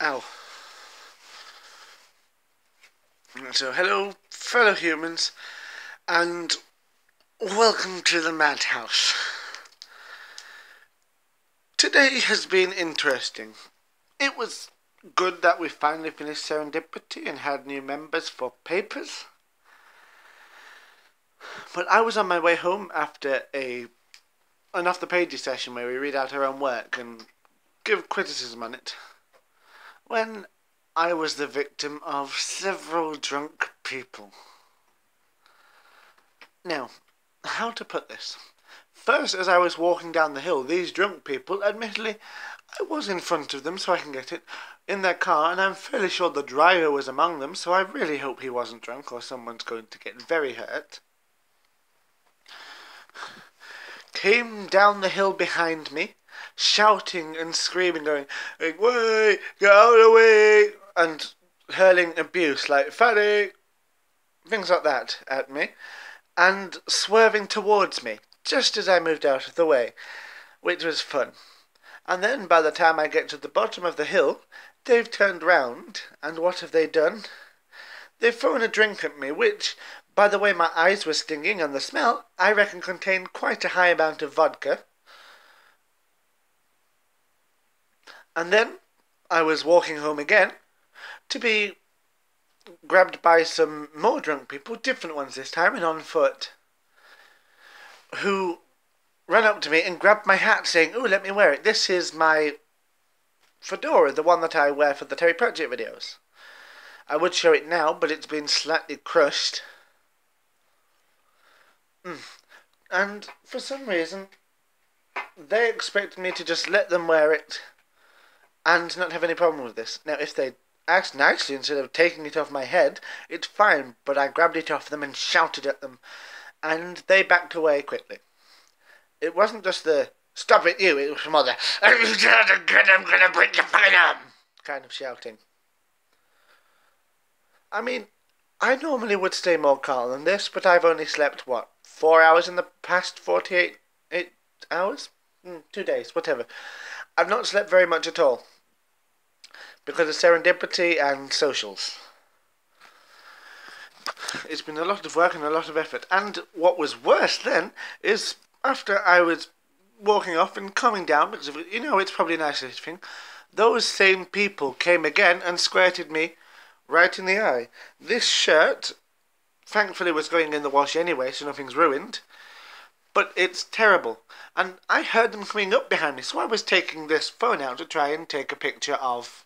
Ow. So, hello, fellow humans, and welcome to the madhouse. Today has been interesting. It was good that we finally finished Serendipity and had new members for papers. But I was on my way home after an off the pages session where we read out our own work and give criticism on it, when I was the victim of several drunk people. Now, how to put this? First, as I was walking down the hill, these drunk people, admittedly, I was in front of them so I can get it, in their car, and I'm fairly sure the driver was among them, so I really hope he wasn't drunk or someone's going to get very hurt. Came down the hill behind me, shouting and screaming, going, "Way, get out of the way!" and hurling abuse like "Fatty!" things like that at me, and swerving towards me just as I moved out of the way, which was fun. And then by the time I get to the bottom of the hill, they've turned round, and what have they done? They've thrown a drink at me, which, by the way my eyes were stinging and the smell, I reckon contained quite a high amount of vodka. And then I was walking home again to be grabbed by some more drunk people, different ones this time, and on foot, who ran up to me and grabbed my hat, saying, "Oh, let me wear it. This is my fedora, the one that I wear for the Terry Pratchett videos. I would show it now, but it's been slightly crushed." And for some reason, they expected me to just let them wear it and not have any problem with this. Now, if they asked nicely instead of taking it off my head, it's fine, but I grabbed it off them and shouted at them, and they backed away quickly. It wasn't just the "stop it, you," it was more the "I'm gonna break your fucking arm" kind of shouting. I mean, I normally would stay more calm than this, but I've only slept, 4 hours in the past 48 hours? 2 days, whatever. I've not slept very much at all, because of serendipity and socials. It's been a lot of work and a lot of effort, and what was worse then is after I was walking off and coming down, because it's probably a nice thing, those same people came again and squirted me right in the eye. This shirt, thankfully, was going in the wash anyway, so nothing's ruined, but it's terrible. And I heard them coming up behind me, so I was taking this phone out to try and take a picture of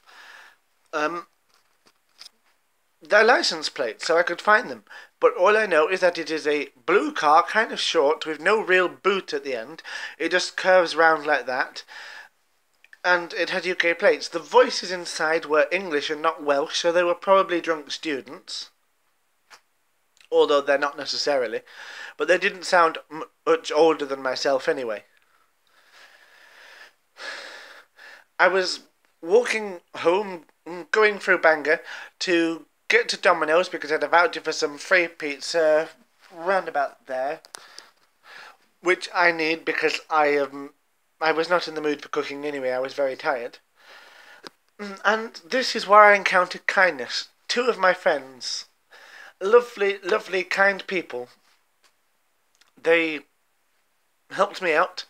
their license plates so I could find them. But all I know is that it is a blue car, kind of short, with no real boot at the end. It just curves round like that, and it had UK plates. The voices inside were English and not Welsh, so they were probably drunk students, although they're not necessarily. But they didn't sound much older than myself anyway. I was walking home, going through Bangor to get to Domino's because I had a voucher for some free pizza round about there, which I need because I was not in the mood for cooking anyway. I was very tired. And this is where I encountered kindness. Two of my friends, lovely, lovely, kind people. They helped me out.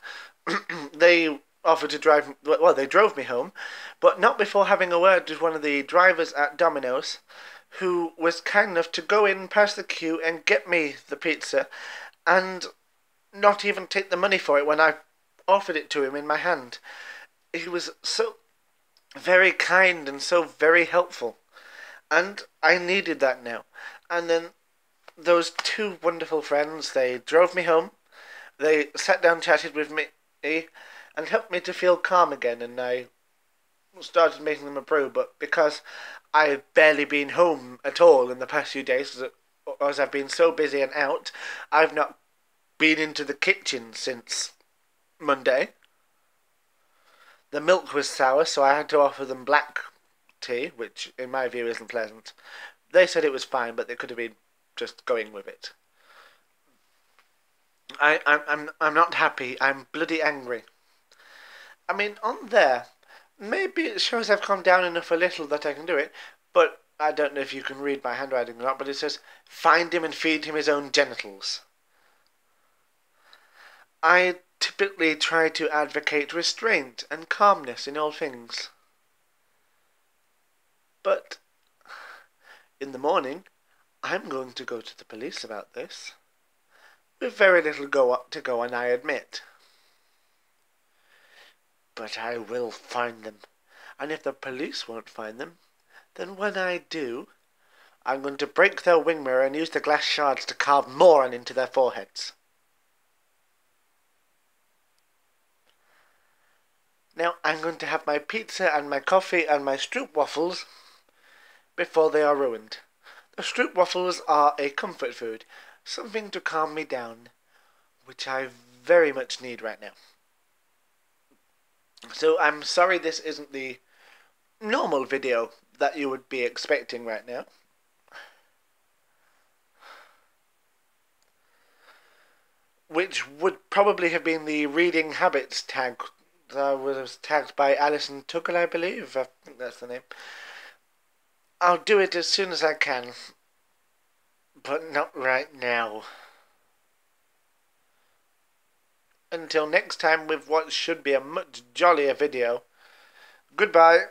They offered to drive. Well, they drove me home, but not before having a word with one of the drivers at Domino's, who was kind enough to go in past the queue and get me the pizza, and not even take the money for it when I offered it to him in my hand. He was so very kind and so very helpful, and I needed that now. And then those two wonderful friends, they drove me home. They sat down, chatted with me, and helped me to feel calm again, and I started making them a brew, but because I've barely been home at all in the past few days, as I've been so busy and out, I've not been into the kitchen since Monday. The milk was sour, so I had to offer them black tea, which in my view isn't pleasant. They said it was fine, but they could have been just going with it. I'm not happy. I'm bloody angry. I mean, on there, maybe it shows I've calmed down enough a little that I can do it, but I don't know if you can read my handwriting or not, but it says, find him and feed him his own genitals. I typically try to advocate restraint and calmness in all things. But in the morning, I'm going to go to the police about this. With very little to go on, I admit. But I will find them. And if the police won't find them, then when I do, I'm going to break their wing mirror and use the glass shards to carve moron into their foreheads. Now I'm going to have my pizza and my coffee and my stroop waffles before they are ruined. The stroop waffles are a comfort food, something to calm me down, which I very much need right now. So I'm sorry this isn't the normal video that you would be expecting right now. Which would probably have been the reading habits tag that was tagged by Alison Tuckle, I believe. I think that's the name. I'll do it as soon as I can, but not right now. Until next time with what should be a much jollier video. Goodbye.